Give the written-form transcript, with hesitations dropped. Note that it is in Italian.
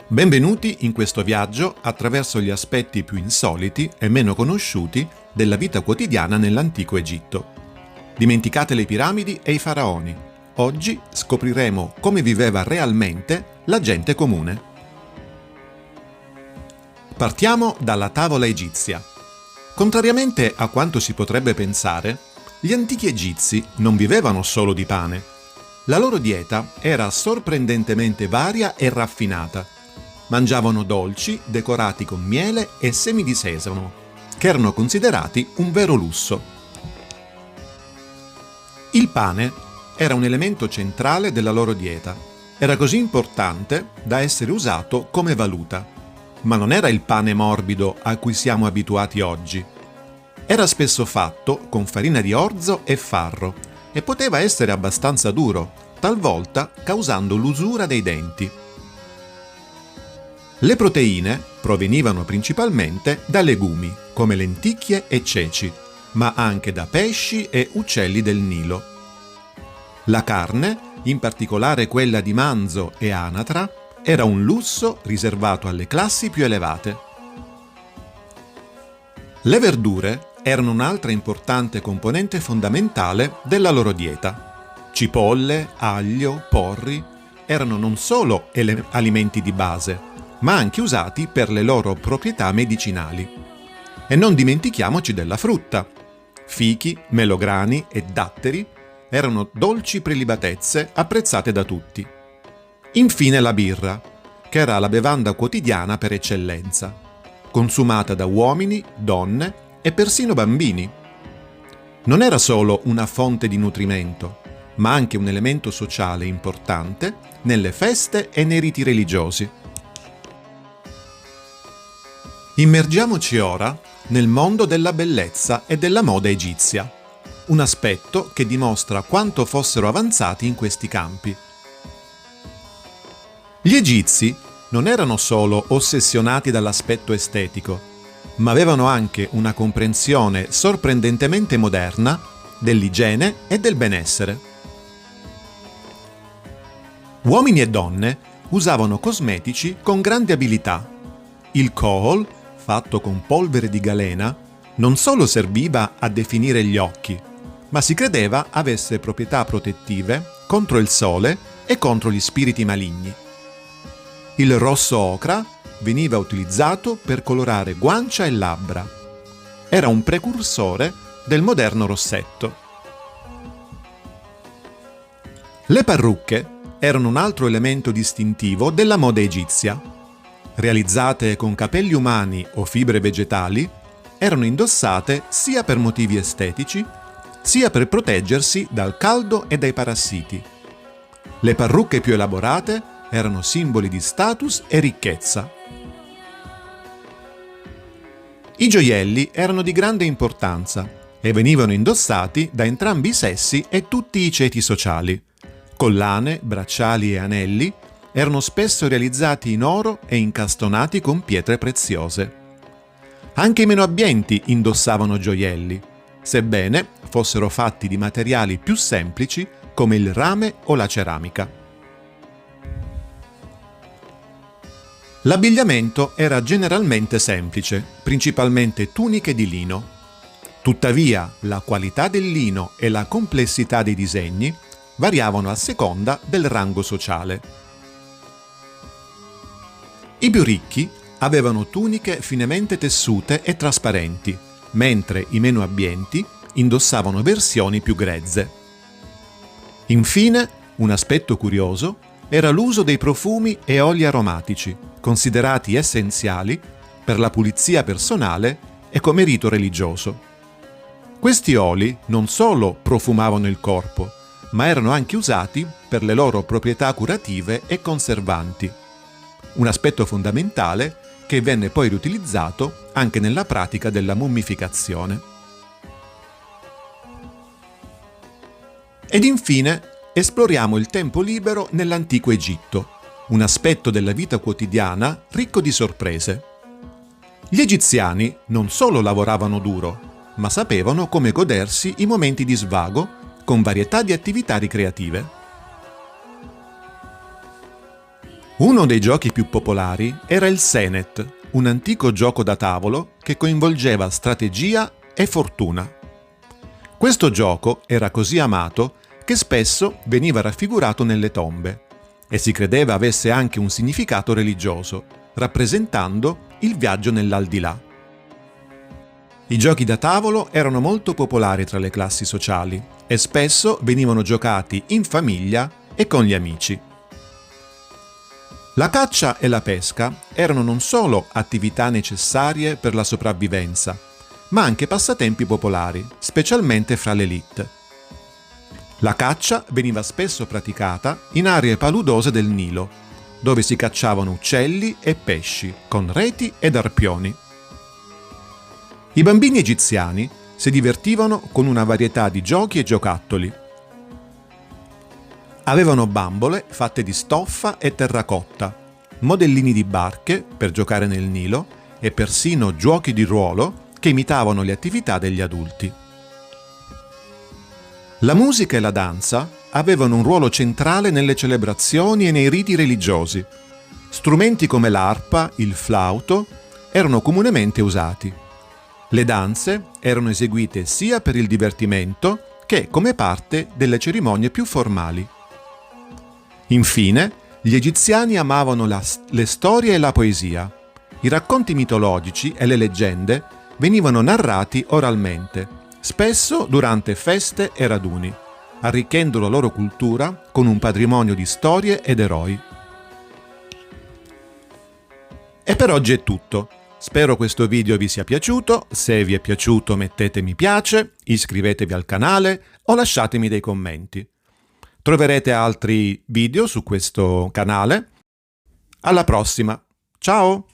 Benvenuti in questo viaggio attraverso gli aspetti più insoliti e meno conosciuti della vita quotidiana nell'antico Egitto. Dimenticate le piramidi e i faraoni. Oggi scopriremo come viveva realmente la gente comune. Partiamo dalla tavola egizia. Contrariamente a quanto si potrebbe pensare, gli antichi egizi non vivevano solo di pane. La loro dieta era sorprendentemente varia e raffinata. Mangiavano dolci decorati con miele e semi di sesamo, che erano considerati un vero lusso. Il pane era un elemento centrale della loro dieta. Era così importante da essere usato come valuta. Ma non era il pane morbido a cui siamo abituati oggi. Era spesso fatto con farina di orzo e farro e poteva essere abbastanza duro, talvolta causando l'usura dei denti. Le proteine provenivano principalmente da legumi, come lenticchie e ceci, ma anche da pesci e uccelli del Nilo. La carne, in particolare quella di manzo e anatra, era un lusso riservato alle classi più elevate. Le verdure erano un'altra importante componente fondamentale della loro dieta. Cipolle, aglio, porri erano non solo alimenti di base, ma anche usati per le loro proprietà medicinali. E non dimentichiamoci della frutta. Fichi, melograni e datteri erano dolci prelibatezze apprezzate da tutti. Infine la birra, che era la bevanda quotidiana per eccellenza, consumata da uomini, donne e persino bambini. Non era solo una fonte di nutrimento, ma anche un elemento sociale importante nelle feste e nei riti religiosi. Immergiamoci ora nel mondo della bellezza e della moda egizia, un aspetto che dimostra quanto fossero avanzati in questi campi. Gli egizi non erano solo ossessionati dall'aspetto estetico, ma avevano anche una comprensione sorprendentemente moderna dell'igiene e del benessere. Uomini e donne usavano cosmetici con grande abilità. Il kohol, fatto con polvere di galena, non solo serviva a definire gli occhi, ma si credeva avesse proprietà protettive contro il sole e contro gli spiriti maligni. Il rosso ocra veniva utilizzato per colorare guancia e labbra. Era un precursore del moderno rossetto. Le parrucche erano un altro elemento distintivo della moda egizia. Realizzate con capelli umani o fibre vegetali, erano indossate sia per motivi estetici, sia per proteggersi dal caldo e dai parassiti. Le parrucche più elaborate erano simboli di status e ricchezza. I gioielli erano di grande importanza e venivano indossati da entrambi i sessi e tutti i ceti sociali. Collane, bracciali e anelli erano spesso realizzati in oro e incastonati con pietre preziose. Anche i meno abbienti indossavano gioielli, sebbene fossero fatti di materiali più semplici come il rame o la ceramica. L'abbigliamento era generalmente semplice, principalmente tuniche di lino. Tuttavia, la qualità del lino e la complessità dei disegni variavano a seconda del rango sociale. I più ricchi avevano tuniche finemente tessute e trasparenti, mentre i meno abbienti indossavano versioni più grezze. Infine, un aspetto curioso era l'uso dei profumi e oli aromatici, considerati essenziali per la pulizia personale e come rito religioso. Questi oli non solo profumavano il corpo, ma erano anche usati per le loro proprietà curative e conservanti. Un aspetto fondamentale che venne poi riutilizzato anche nella pratica della mummificazione. Ed infine esploriamo il tempo libero nell'antico Egitto, un aspetto della vita quotidiana ricco di sorprese. Gli egiziani non solo lavoravano duro, ma sapevano come godersi i momenti di svago con varietà di attività ricreative. Uno dei giochi più popolari era il Senet, un antico gioco da tavolo che coinvolgeva strategia e fortuna. Questo gioco era così amato che spesso veniva raffigurato nelle tombe e si credeva avesse anche un significato religioso, rappresentando il viaggio nell'aldilà. I giochi da tavolo erano molto popolari tra le classi sociali e spesso venivano giocati in famiglia e con gli amici. La caccia e la pesca erano non solo attività necessarie per la sopravvivenza, ma anche passatempi popolari, specialmente fra l'élite. La caccia veniva spesso praticata in aree paludose del Nilo, dove si cacciavano uccelli e pesci con reti ed arpioni. I bambini egiziani si divertivano con una varietà di giochi e giocattoli. Avevano bambole fatte di stoffa e terracotta, modellini di barche per giocare nel Nilo e persino giochi di ruolo che imitavano le attività degli adulti. La musica e la danza avevano un ruolo centrale nelle celebrazioni e nei riti religiosi. Strumenti come l'arpa, il flauto erano comunemente usati. Le danze erano eseguite sia per il divertimento che come parte delle cerimonie più formali. Infine, gli egiziani amavano le storie e la poesia. I racconti mitologici e le leggende venivano narrati oralmente, spesso durante feste e raduni, arricchendo la loro cultura con un patrimonio di storie ed eroi. E per oggi è tutto. Spero questo video vi sia piaciuto. Se vi è piaciuto mettete mi piace, iscrivetevi al canale o lasciatemi dei commenti. Troverete altri video su questo canale. Alla prossima. Ciao!